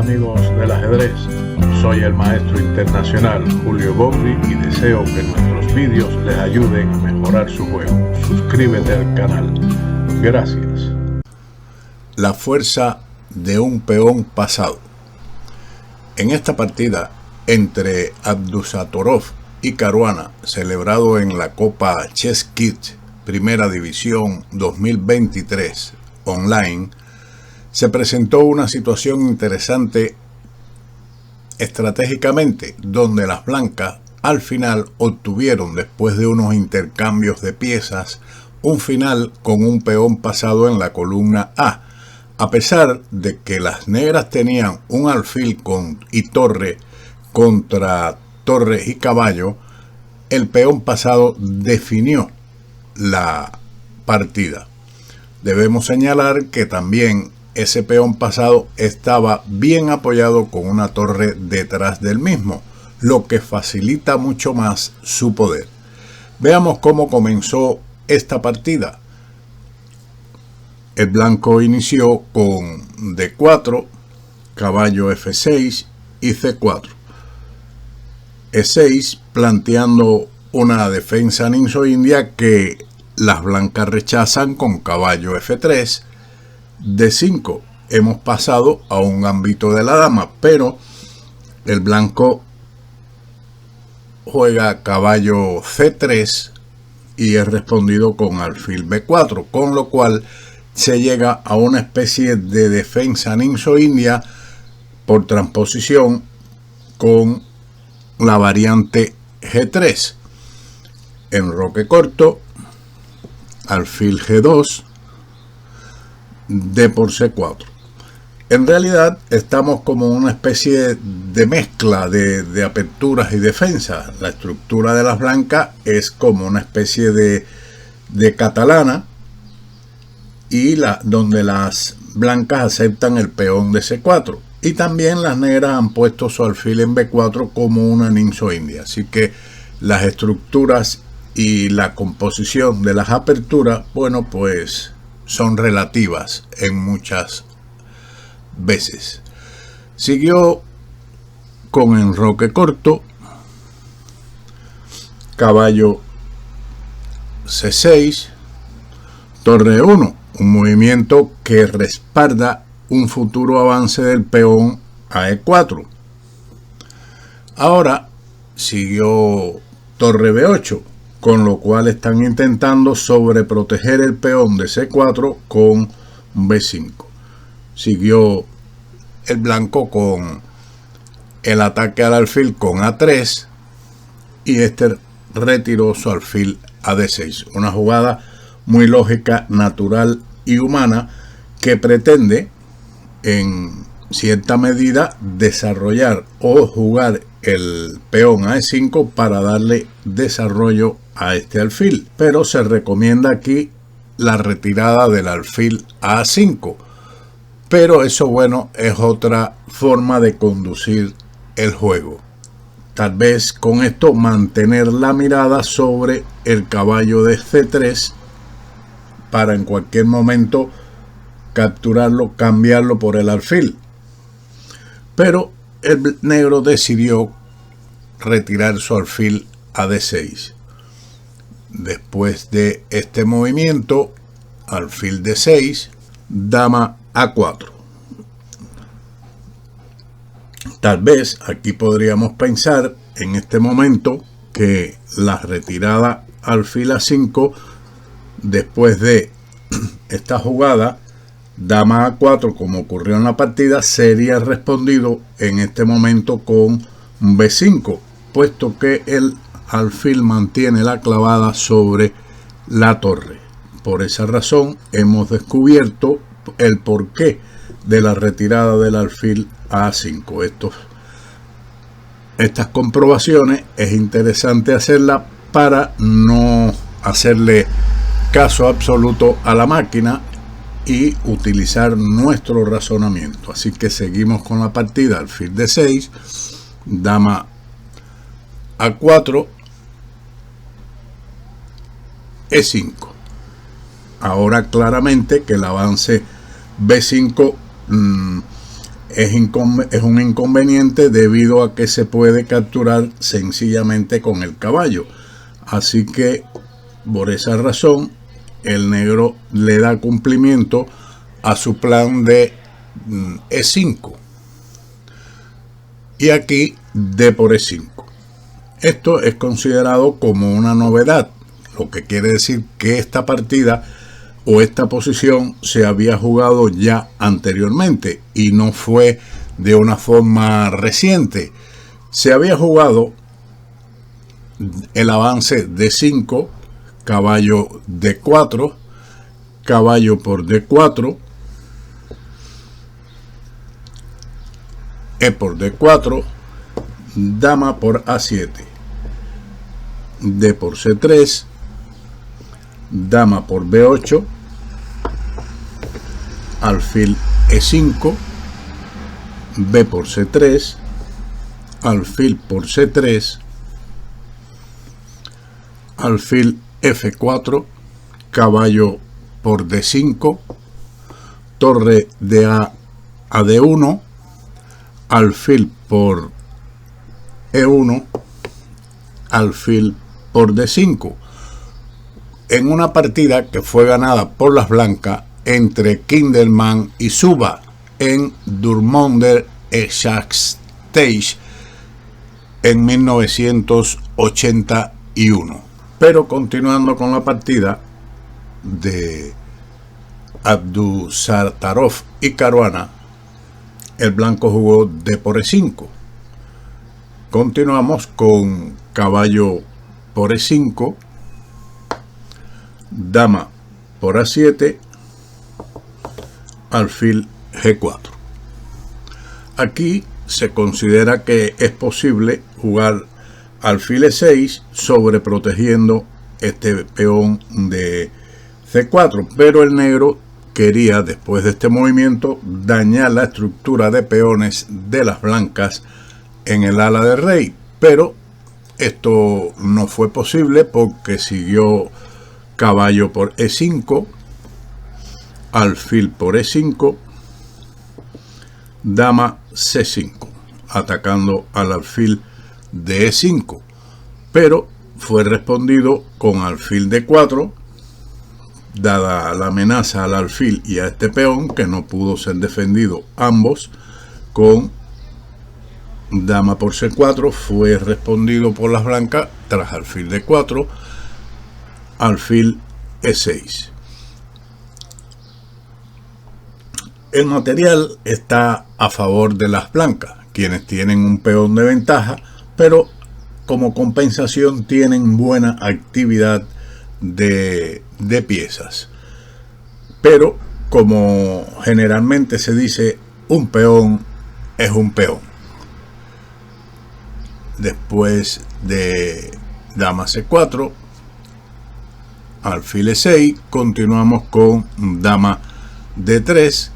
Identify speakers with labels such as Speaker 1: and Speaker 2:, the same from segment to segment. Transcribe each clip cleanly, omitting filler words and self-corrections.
Speaker 1: amigos del ajedrez, soy el maestro internacional Julio Bombri y deseo que nuestros vídeos les ayuden a mejorar su juego. Suscríbete al canal. Gracias.
Speaker 2: La fuerza de un peón pasado. En esta partida entre Abdusattorov y Caruana, celebrado en la Copa Chess Kids Primera División 2023 online, se presentó una situación interesante estratégicamente, donde las blancas al final obtuvieron, después de unos intercambios de piezas, un final con un peón pasado en la columna A pesar de que las negras tenían un alfil y torre contra torre y caballo. El peón pasado definió la partida. Debemos señalar que también ese peón pasado estaba bien apoyado con una torre detrás del mismo, lo que facilita mucho más su poder. Veamos cómo comenzó esta partida. El blanco inició con D4, caballo F6 y C4. E6, planteando una defensa ninso-india que las blancas rechazan con caballo F3. D5, hemos pasado a un gambito de la dama, pero el blanco juega caballo C3 y es respondido con alfil B4, con lo cual se llega a una especie de defensa ninso-india por transposición con la variante G3. Enroque corto, alfil G2, D por C4. En realidad estamos como una especie de mezcla de aperturas y defensas. La estructura de las blancas es como una especie de catalana, y donde las blancas aceptan el peón de C4. Y también las negras han puesto su alfil en B4 como una ninso-india. Así que las estructuras y la composición de las aperturas, bueno, pues son relativas en muchas veces. Siguió con enroque corto, caballo C6, torre 1, un movimiento que respalda un futuro avance del peón a E4. Ahora siguió torre B8, con lo cual están intentando sobreproteger el peón de C4 con B5. Siguió el blanco con el ataque al alfil con A3 y este retiró su alfil a D6. Una jugada muy lógica, natural y humana que pretende en cierta medida desarrollar o jugar el peón a E5 para darle desarrollo a este alfil, pero se recomienda aquí la retirada del alfil a A5, pero eso, bueno, es otra forma de conducir el juego. Tal vez con esto mantener la mirada sobre el caballo de C3 para en cualquier momento capturarlo, cambiarlo por el alfil. Pero el negro decidió retirar su alfil a D6. Después de este movimiento, alfil D6, dama A4. Tal vez aquí podríamos pensar en este momento que la retirada alfil A5, después de esta jugada, dama A4, como ocurrió en la partida, sería respondido en este momento con B5, puesto que el alfil mantiene la clavada sobre la torre. Por esa razón hemos descubierto el porqué de la retirada del alfil a A5. Estas comprobaciones es interesante hacerlas para no hacerle caso absoluto a la máquina y utilizar nuestro razonamiento. Así que seguimos con la partida. Alfil D6, dama A4, E5. Ahora claramente que el avance B5 es un inconveniente debido a que se puede capturar sencillamente con el caballo. Así que por esa razón el negro le da cumplimiento a su plan de E5 y aquí D por E5. Esto es considerado como una novedad, lo que quiere decir que esta partida o esta posición se había jugado ya anteriormente y no fue de una forma reciente. Se había jugado el avance D5, caballo D4, caballo por D4, E por D4, dama por A7, D por C3, dama por B8, alfil E5, B por C3, alfil por C3, alfil F4, caballo por D5, torre de A a D1, alfil por E1, alfil por D5, en una partida que fue ganada por las blancas entre Kindelman y Suba en Dortmunder Schachstage en 1981. Pero continuando con la partida de Abdusattorov y Caruana, el blanco jugó D por E5. Continuamos con caballo por E5, dama por A7, alfil G4. Aquí se considera que es posible jugar alfil E6 sobreprotegiendo este peón de C4, pero el negro quería, después de este movimiento, dañar la estructura de peones de las blancas en el ala de rey, pero esto no fue posible porque siguió caballo por E5, alfil por E5, dama C5, atacando al alfil de E5, pero fue respondido con alfil D4, dada la amenaza al alfil y a este peón, que no pudo ser defendido ambos, con dama por C4, fue respondido por las blancas tras alfil D4, alfil E6. El material está a favor de las blancas, quienes tienen un peón de ventaja, pero como compensación tienen buena actividad de piezas. Pero como generalmente se dice, un peón es un peón. Después de dama C4, alfil E6, continuamos con dama D3,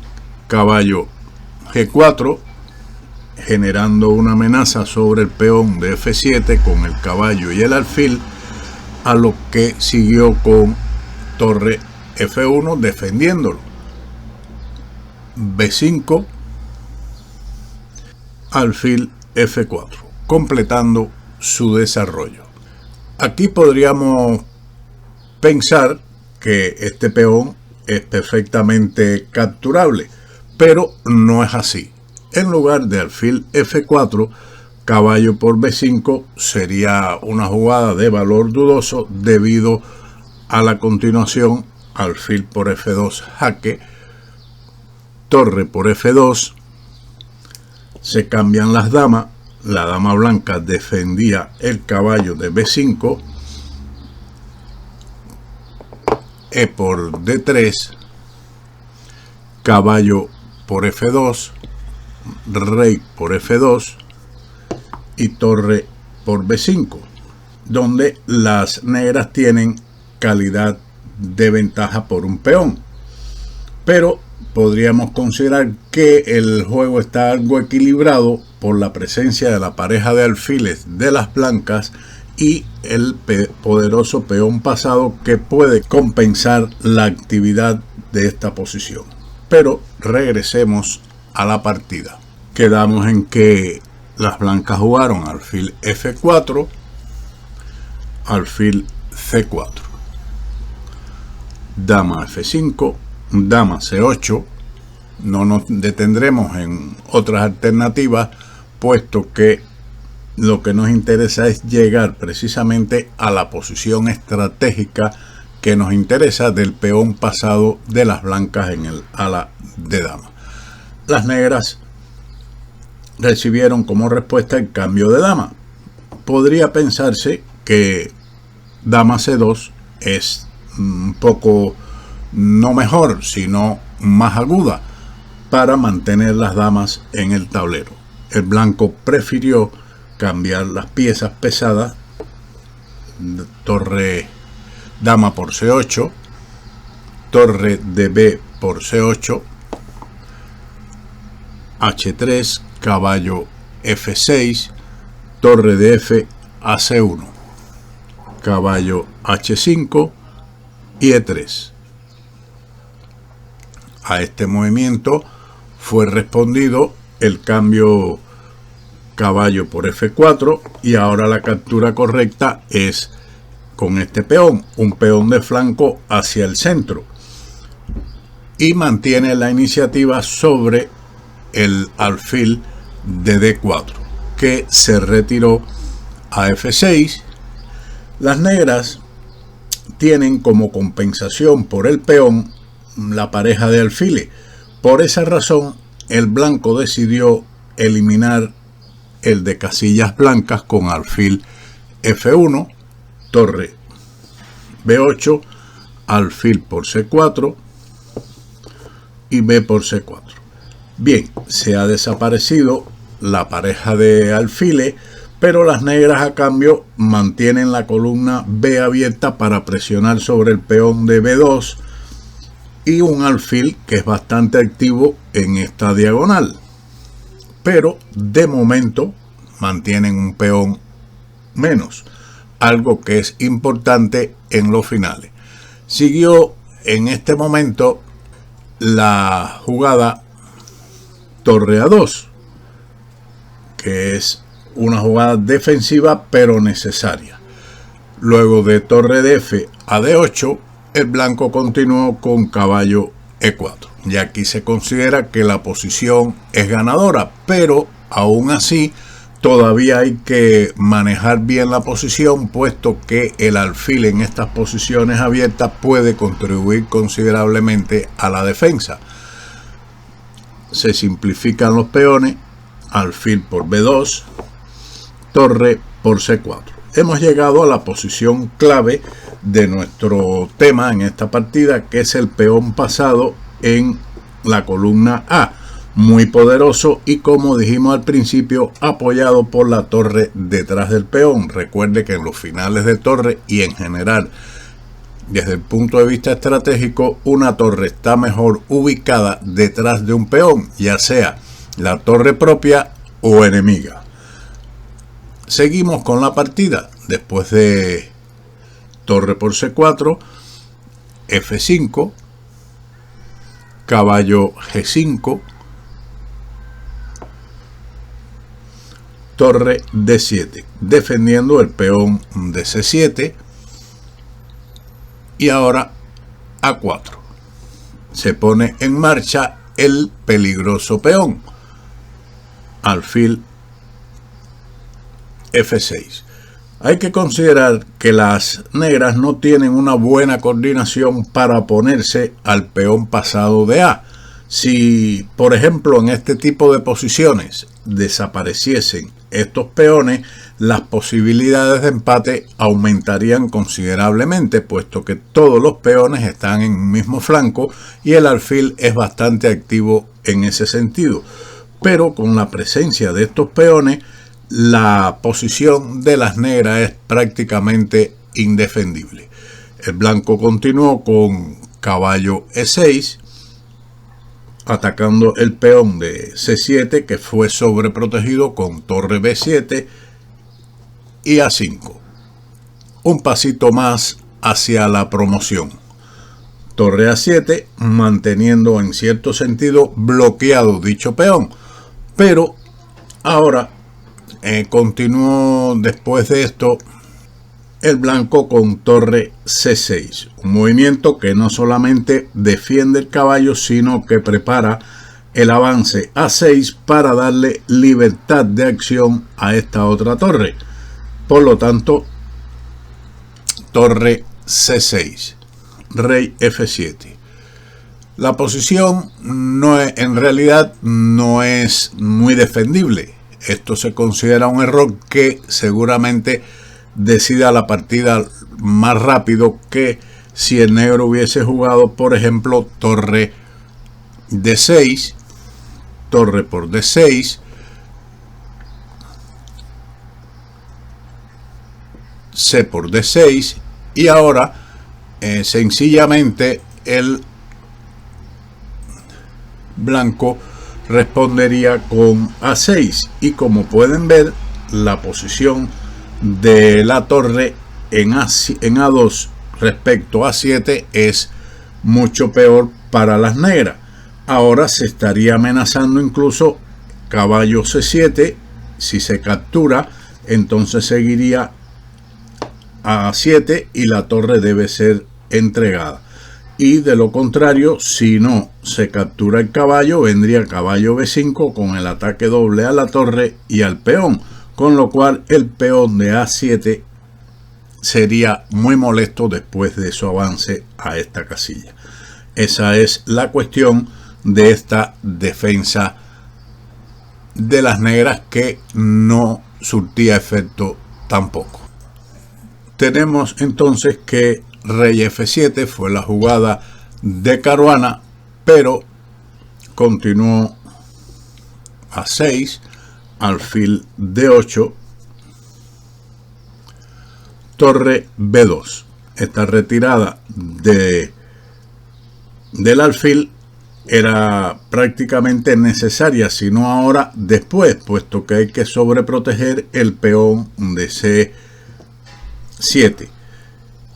Speaker 2: caballo G4, generando una amenaza sobre el peón de F7 con el caballo y el alfil, a lo que siguió con torre F1 defendiéndolo. B5, alfil F4, completando su desarrollo. Aquí podríamos pensar que este peón es perfectamente capturable, pero no es así. En lugar de alfil F4, caballo por B5 sería una jugada de valor dudoso debido a la continuación alfil por F2 jaque, torre por F2, se cambian las damas, la dama blanca defendía el caballo de B5, E por D3, caballo por F2, rey por F2 y torre por B5, donde las negras tienen calidad de ventaja por un peón. Pero podríamos considerar que el juego está algo equilibrado por la presencia de la pareja de alfiles de las blancas y el poderoso peón pasado que puede compensar la actividad de esta posición. Pero regresemos a la partida. Quedamos en que las blancas jugaron alfil F4, alfil C4, dama F5, dama C8. No nos detendremos en otras alternativas, puesto que lo que nos interesa es llegar precisamente a la posición estratégica que nos interesa del peón pasado de las blancas en el ala de dama. Las negras recibieron como respuesta el cambio de dama. Podría pensarse que dama C2 es un poco no mejor, sino más aguda para mantener las damas en el tablero. El blanco prefirió cambiar las piezas pesadas, torre dama por C8, torre de B por C8, H3, caballo F6, torre de F a C1, caballo H5 y E3. A este movimiento fue respondido el cambio caballo por F4 y ahora la captura correcta es con este peón, un peón de flanco hacia el centro, y mantiene la iniciativa sobre el alfil de D4, que se retiró a F6. Las negras tienen como compensación por el peón la pareja de alfiles. Por esa razón, el blanco decidió eliminar el de casillas blancas con alfil F1, torre B8, alfil por C4 y B por C4. Bien, se ha desaparecido la pareja de alfiles, pero las negras a cambio mantienen la columna B abierta para presionar sobre el peón de B2 y un alfil que es bastante activo en esta diagonal. Pero de momento mantienen un peón menos, algo que es importante en los finales. Siguió en este momento la jugada torre A2, que es una jugada defensiva pero necesaria. Luego de torre de F a D8, el blanco continuó con caballo E4. Y aquí se considera que la posición es ganadora, pero aún así todavía hay que manejar bien la posición, puesto que el alfil en estas posiciones abiertas puede contribuir considerablemente a la defensa. Se simplifican los peones, alfil por B2, torre por C4. Hemos llegado a la posición clave de nuestro tema en esta partida, que es el peón pasado en la columna A, muy poderoso y, como dijimos al principio, apoyado por la torre detrás del peón. Recuerde que en los finales de torre y en general desde el punto de vista estratégico, una torre está mejor ubicada detrás de un peón, ya sea la torre propia o enemiga. Seguimos con la partida. Después de torre por C4, F5, caballo G5, torre D7, defendiendo el peón de C7, y ahora A4. Se pone en marcha el peligroso peón, alfil F6. Hay que considerar que las negras no tienen una buena coordinación para oponerse al peón pasado de A. Si, por ejemplo, en este tipo de posiciones desapareciesen estos peones, las posibilidades de empate aumentarían considerablemente, puesto que todos los peones están en un mismo flanco y el alfil es bastante activo en ese sentido. Pero con la presencia de estos peones, la posición de las negras es prácticamente indefendible. El blanco continuó con caballo E6, atacando el peón de C7, que fue sobreprotegido con torre B7 y A5. Un pasito más hacia la promoción. torre A7, manteniendo en cierto sentido bloqueado dicho peón. Pero ahora continuó después de esto el blanco con torre C6, un movimiento que no solamente defiende el caballo, sino que prepara el avance A6 para darle libertad de acción a esta otra torre. Por lo tanto, torre C6, rey F7. La posición en realidad no es muy defendible. Esto se considera un error que seguramente decida la partida más rápido que si el negro hubiese jugado, por ejemplo, torre D6, torre por D6, C por D6, y ahora sencillamente el blanco respondería con A6, y como pueden ver, la posición de la torre en A2 respecto a A7 es mucho peor para las negras. Ahora se estaría amenazando incluso caballo C7. Si se captura, entonces seguiría a A7 y la torre debe ser entregada. Y de lo contrario, si no se captura el caballo, vendría caballo B5 con el ataque doble a la torre y al peón, con lo cual el peón de A7 sería muy molesto después de su avance a esta casilla. Esa es la cuestión de esta defensa de las negras, que no surtía efecto tampoco. Tenemos entonces que rey F7 fue la jugada de Caruana, pero continuó a 6, alfil D8, torre B2. Esta retirada del alfil era prácticamente necesaria, si no ahora, después, puesto que hay que sobreproteger el peón de C7.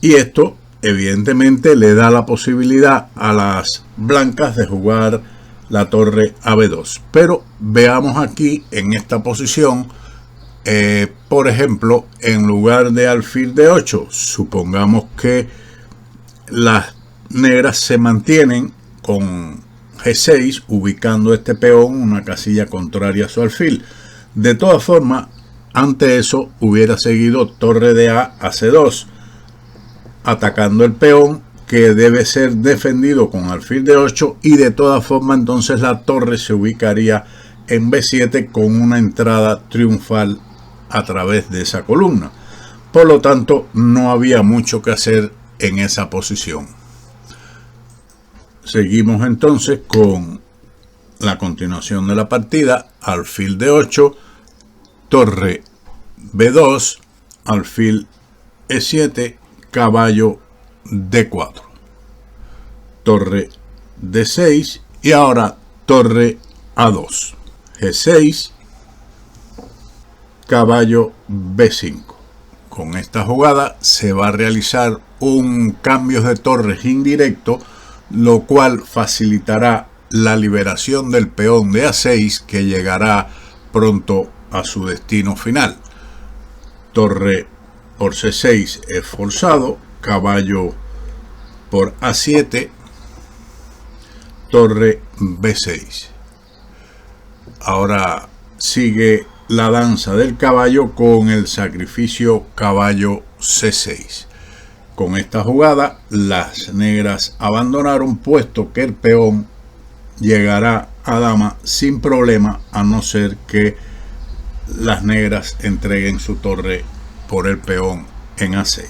Speaker 2: Y esto evidentemente le da la posibilidad a las blancas de jugar la torre a B2. Pero veamos aquí en esta posición, por ejemplo, en lugar de alfil D8, supongamos que las negras se mantienen con G6, ubicando este peón en una casilla contraria a su alfil. De todas formas, ante eso hubiera seguido torre de A a C2, atacando el peón, que debe ser defendido con alfil de 8, y de todas formas entonces la torre se ubicaría en B7 con una entrada triunfal a través de esa columna. Por lo tanto, no había mucho que hacer en esa posición. Seguimos entonces con la continuación de la partida. Alfil de 8, torre B2, alfil E7, caballo D4, torre D6 y ahora torre A2, G6, caballo B5. Con esta jugada se va a realizar un cambio de torres indirecto, lo cual facilitará la liberación del peón de A6, que llegará pronto a su destino final. Torre por C6 es forzado, caballo por A7, torre B6. Ahora sigue la danza del caballo con el sacrificio caballo C6. Con esta jugada las negras abandonaron, puesto que el peón llegará a dama sin problema, a no ser que las negras entreguen su torre por el peón en A6.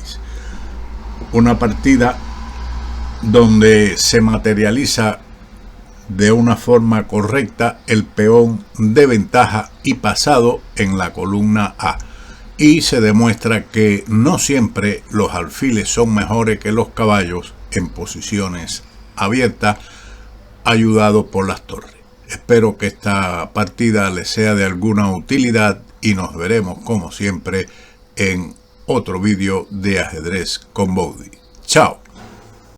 Speaker 2: Una partida donde se materializa de una forma correcta el peón de ventaja y pasado en la columna A, y se demuestra que no siempre los alfiles son mejores que los caballos en posiciones abiertas, ayudado por las torres. Espero que esta partida les sea de alguna utilidad y nos veremos como siempre en otro vídeo de ajedrez con Bowdy. Chao.